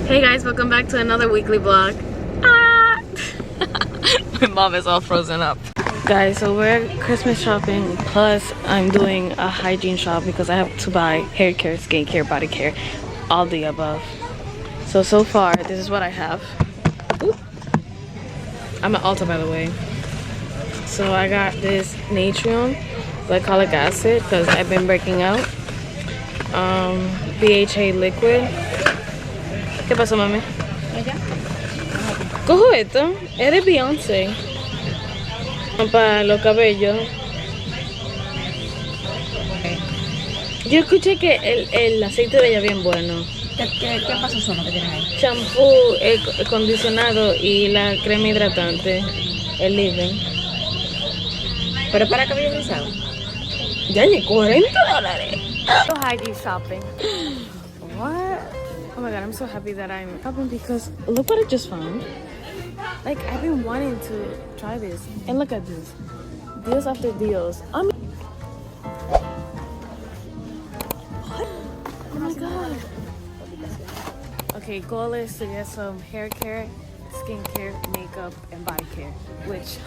Hey guys, welcome back to another weekly vlog. Ah! My mom is all frozen up. Guys, so we're Christmas shopping, plus I'm doing a hygiene shop because I have to buy hair care, skincare, body care, all the above. So far, this is what I have. Ooh. I'm at Ulta, by the way. So I got this Natron glycolic acid because I've been breaking out. BHA liquid. ¿Qué pasó, mami? Cojo esto. Es de Beyoncé. Para los cabellos. Yo escuché que el aceite de ella es bien bueno. ¿Qué pasos son los que tienen ahí? Champú, el acondicionado y la crema hidratante. El leave-in. ¿Pero para cabello rizado? Ya ni $40. So hygiene shopping. What? Oh my god, I'm so happy that I'm shopping because look what I just found. Like, I've been wanting to try this. And look at this. Deals after deals. What? Oh my god. Okay, goal is to get some hair care, skincare, makeup, and body care. Which,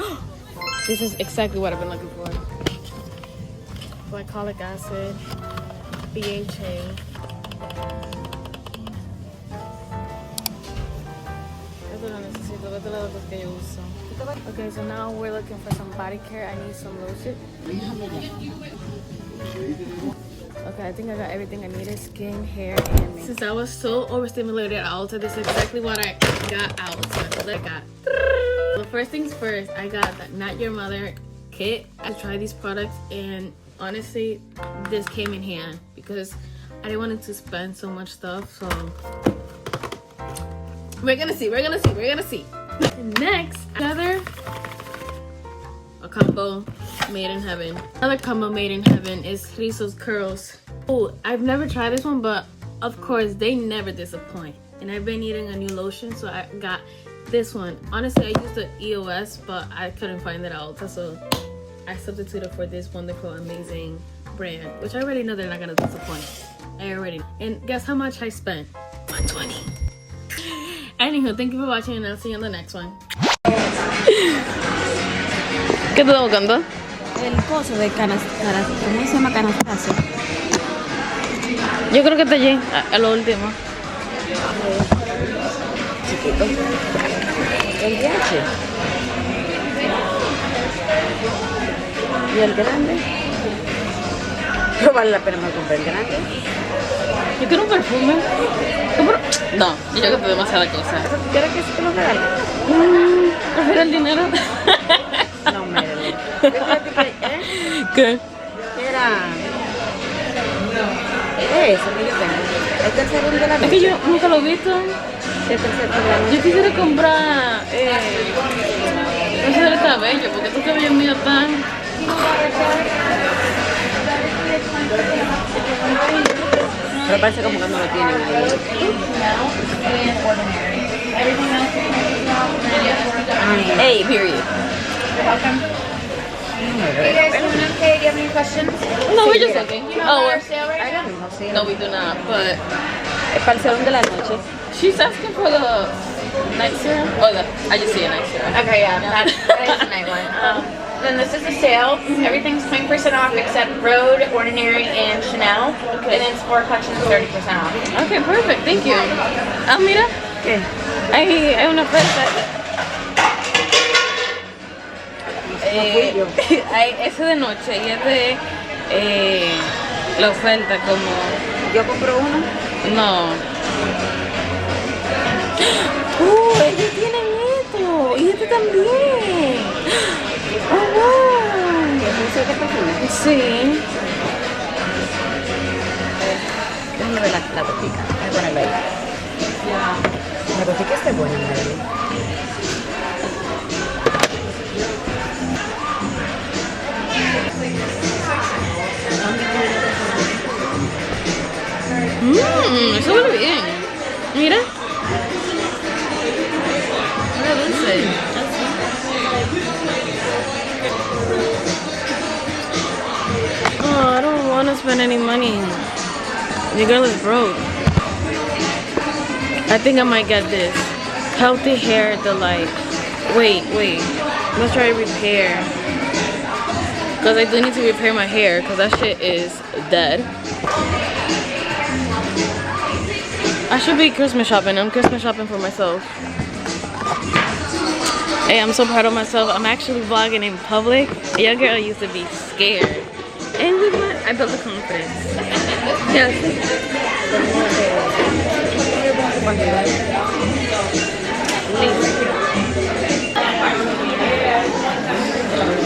this is exactly what I've been looking for. Glycolic acid, BHA. Okay, so now we're looking for some body care. I need some lotion. Okay, I think I got everything I needed. Skin, hair, and makeup. Since I was so overstimulated at Ulta, this is exactly what I got out. So I got. Well, first things first, I got that Not Your Mother kit. I tried these products and honestly, this came in hand because I didn't want to spend so much stuff. So we're gonna see. Next, another combo made in heaven. Another combo made in heaven is Rizos Curls. Oh, I've never tried this one, but of course they never disappoint. And I've been needing a new lotion, so I got this one. Honestly, I used the EOS, but I couldn't find it out, so I substituted for this wonderful, amazing brand, which I already know they're not gonna disappoint. I already know. And guess how much I spent? $120. Anywho, thank you for watching, and I'll see you on the next one. ¿Qué te estás buscando? El coso de ¿cómo se llama? Canastase. Yo creo que está allí, a lo último. Chiquito. El DH. ¿Y el grande? No vale la pena más comprar el grande. Yo quiero un perfume. No, yo creo que es demasiada cosa. ¿Quieres que se te lo regale? Prefiero el dinero. No, mire. ¿Qué? Era eso que yo tengo. Este es el segundo de la noche. Es que yo nunca lo he visto. Este es el segundo de la noche. Yo quisiera comprar ese del cabello, porque tu cabello mío tan... Pero parece como que no lo tienen ahí. Hey, period. Welcome. Hey guys, doing okay? Do you have any questions? No, we're just looking. You know our sale right now? No sé. No, we do not, but Es para el segundo de la noche. she's asking for the night serum. Oh, I just see a night serum. Okay, yeah, that is the night one. Then this is a sale. Everything's 20% off except Rhode, Ordinary, and Chanel. Okay. And then Sport Collection's 30% off. Okay, perfect. Thank you. Ah, mira. ¿Qué? Hay una oferta. Ese de noche y es de la oferta como... Yo compro uno. No. Ellos tienen esto. Y este también. Oh, wow. ¿Qué es de perfume? Sí. Déjame ver la gotica. Voy a ponerla ahí. La gotica está buena, madre. Eso huele bien. Mira. Mira dulce. Oh, I don't want to spend any money. Your girl is broke. I think I might get this. Healthy Hair Delight. Wait. Let's try repair. Because I do need to repair my hair because that shit is dead. I should be Christmas shopping. I'm Christmas shopping for myself. Hey, I'm so proud of myself. I'm actually vlogging in public. A young girl used to be scared. And with what? I built the confidence. Yes.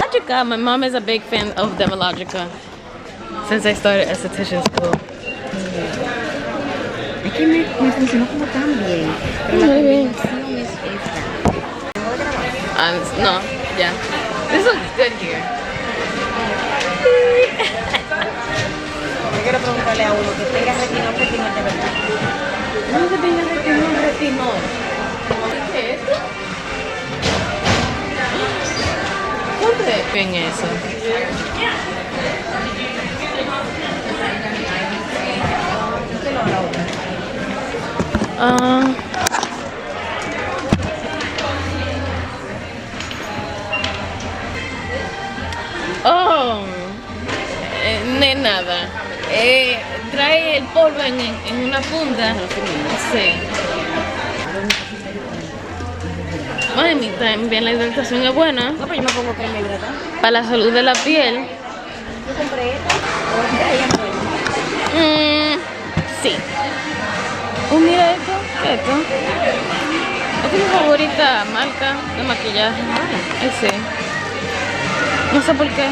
Logica. My mom is a big fan of Demologica since I started esthetician school. Es que me funcionó como tan bien. Pero la combinación es esta. No, yeah. This looks good here. Yo quiero preguntarle a uno que tenga retinol de verdad. No que tenga retinol. ¿Qué es esto? ¿Cuánto es en eso? No es nada. Trae el polvo en una funda. Sí. Mami, también la hidratación es buena. No, pero yo me pongo crema hidratante. Para la salud de la piel. Yo compré esta. Sí. Oh, mira esto. ¿Qué es esto? Esta es mi favorita marca de maquillaje. Sí. No sé por qué.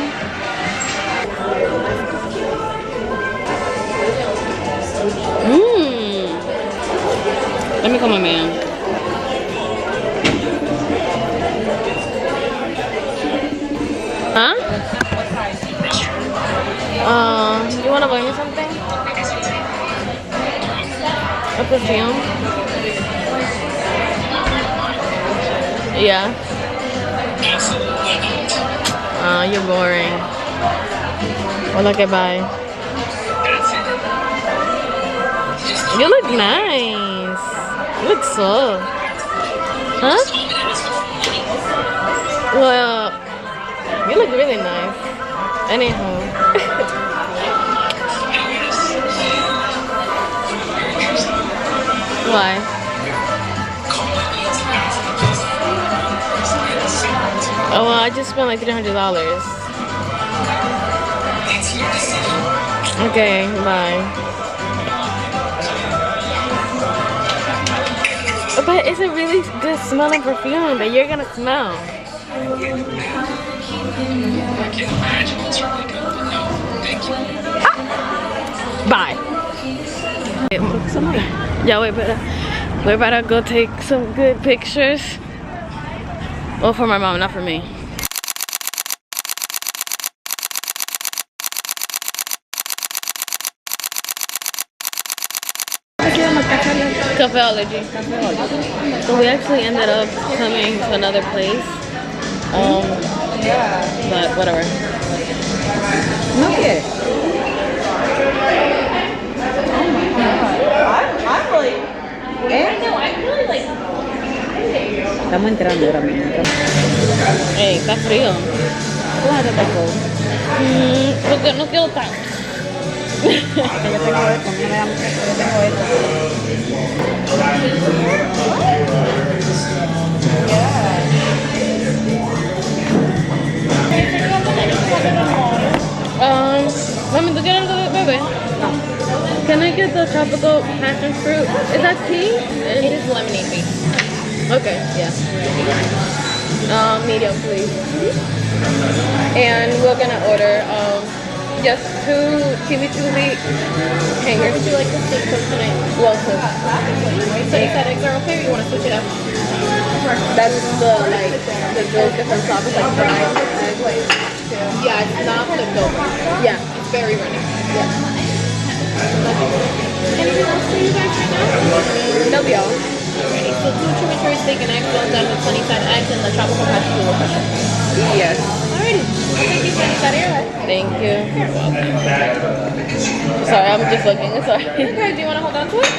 Let me come on, man. Huh? You wanna buy me something? A perfume? Yeah. You're boring. Hola, que bye. You look nice. You look soft. Huh? Well, you look really nice. Anyhow. Why? Oh, well, I just spent like $300. Okay, bye. But it's a really good smelling perfume that you're gonna smell. Bye. Yeah, we're about to go take some good pictures. Well, for my mom, not for me. Cafeology. So we actually ended up coming to another place. But whatever. Okay. Estamos entrando ahora mismo. Hey, está frío. ¿Cuánto te cobro? Porque no quiero tanto. Que yo tengo esto, no me da mucho, yo tengo esto. Mami, ¿tú quieres algo de bebé? No. Can I get the tropical passion fruit? Is that tea? It is lemonade based. Okay, yeah. Medium, please. And we're gonna order just 2 chili hangers. Would you like the steak cooked tonight? Well cooked. So you said eggs are okay, or you want to switch it up? That's the different topics like fried egg. Yeah, it's not flipped over. Yeah. It's very runny. Yeah. Anything else for you guys right now? That'll be all. Alrighty, so 2 chimichurri steak and eggs, well done with sunny side eggs and the tropical passion fruit refresher. Yes. Alrighty, thank you, sunny side air. Thank you. Sorry, I'm just looking. Sorry. Okay, do you want to hold on to it?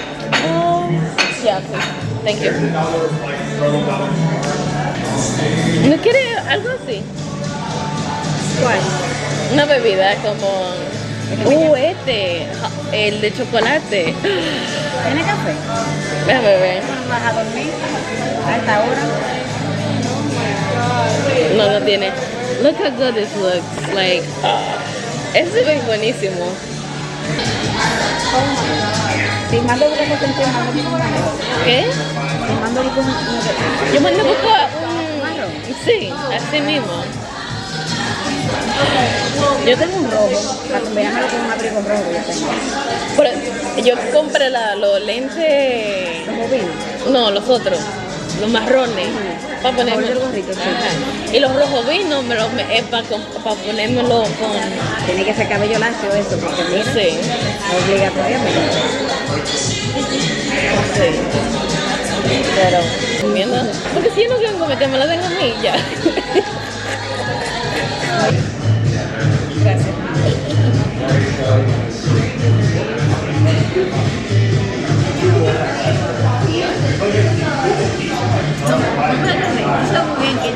Yeah, please. Thank you. ¿No quiere algo así? ¿Cuál? Una bebida como... el de chocolate. ¿Tiene café? Déjame ver. ¿No vas a dormir a esta hora? No, no tiene. Look how good this looks. Like, este se ve buenísimo. Si mando a buscar mando ¿Qué? Si mando a buscar Yo mandé a buscar marrón. Sí, así mismo. Yo tengo un rojo, para combinármelo con un abrigo rojo que yo tengo. Pero yo compré los lentes. ¿Los bovinos? No, los otros. Los marrones. Para ponerme. El gorrito, sí. Ajá. Y los rojos vinos es para ponérmelo con. Tiene que ser cabello lacio eso, porque mira, Sí. obligatoriamente. Sí. Pero, viendo. Porque si yo no quiero cometer, me la tengo a mí ya. Gracias. Está muy bien que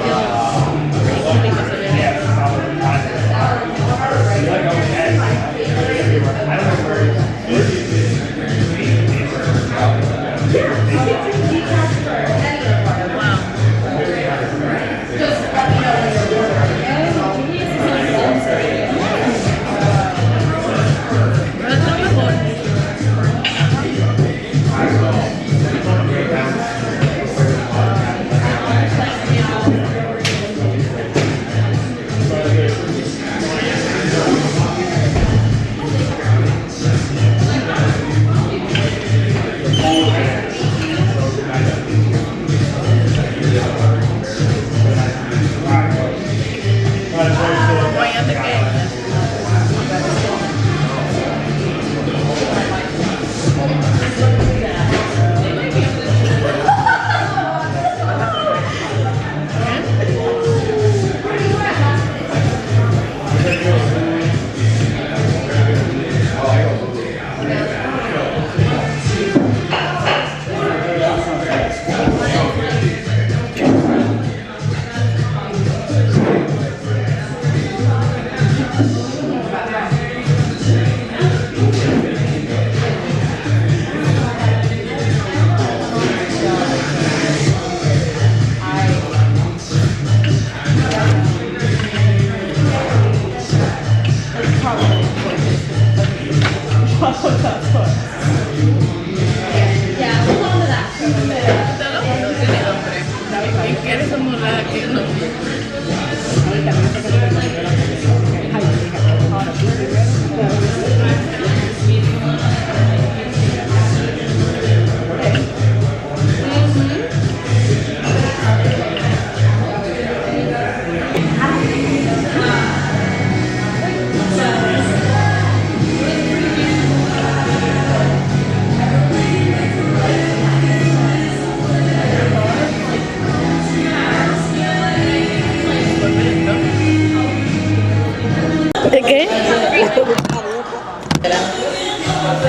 ¿De qué?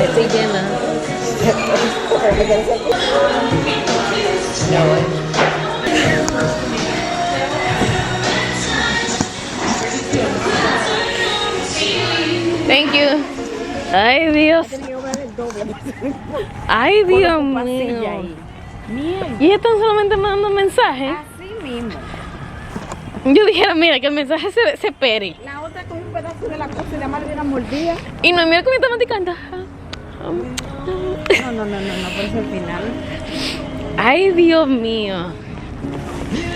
Estoy llena. Thank you. Ay, Dios. Ay, Dios mío. Y están solamente mandando mensajes. Así mismo. Yo dijera, mira, que el mensaje se pere. La otra con un pedazo de la cosa y la madre de una mordida. Y no, mira cómo está maticando. No, por eso al final. Ay, Dios mío.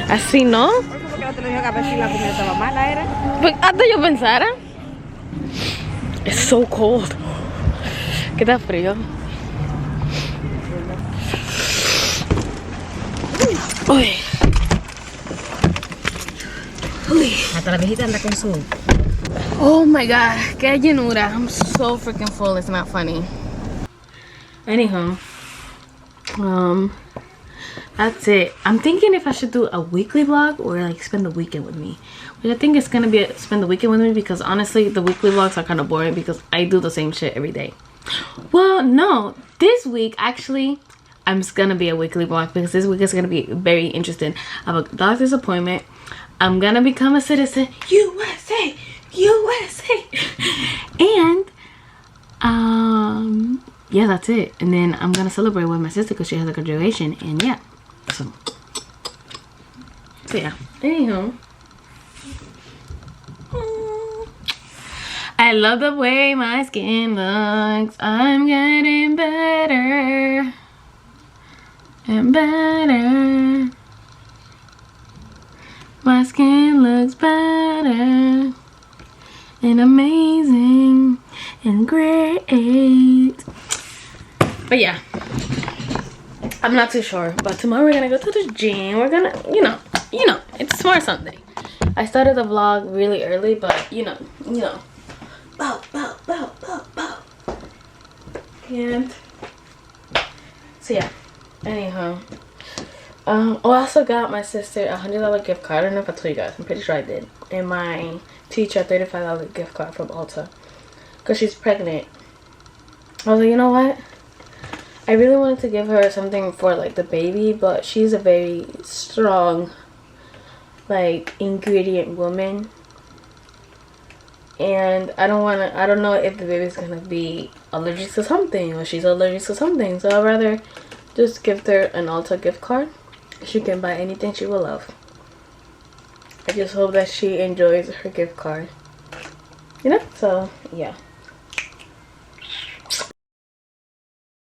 Así, ¿no? Por eso porque no te lo dijo que a ver si la comida estaba mala, era. Pues hasta yo pensara. It's so cold. Que está frío. Uy. Uy. Hasta la viejita anda con su... Oh my god, qué llenura. I'm so freaking full, it's not funny. Anywho, that's it. I'm thinking if I should do a weekly vlog or like spend the weekend with me. Which I think it's gonna be spend the weekend with me because honestly, the weekly vlogs are kind of boring because I do the same shit every day. Well, no, this week actually, I'm just gonna be a weekly vlog because this week is gonna be very interesting. I have a doctor's appointment. I'm gonna become a citizen. USA, USA. And yeah, that's it. And then I'm gonna celebrate with my sister because she has a graduation. And yeah, so yeah. Anyhow, I love the way my skin looks. I'm getting better and better. My skin looks better and amazing and great. But yeah, I'm not too sure. But tomorrow we're gonna go to the gym. We're gonna, you know, it's Smart Sunday. I started the vlog really early, but you know. Bow. And so yeah. Anyhow. I also got my sister a $100 gift card. I don't know if I told you guys. I'm pretty sure I did. And my teacher a $35 gift card from Ulta. Because she's pregnant. I was like, you know what? I really wanted to give her something for like the baby. But she's a very strong like ingredient woman. And I don't know if the baby's going to be allergic to something. Or she's allergic to something. So I'd rather just give her an Ulta gift card. She can buy anything she will love. I just hope that she enjoys her gift card. You know? So, yeah.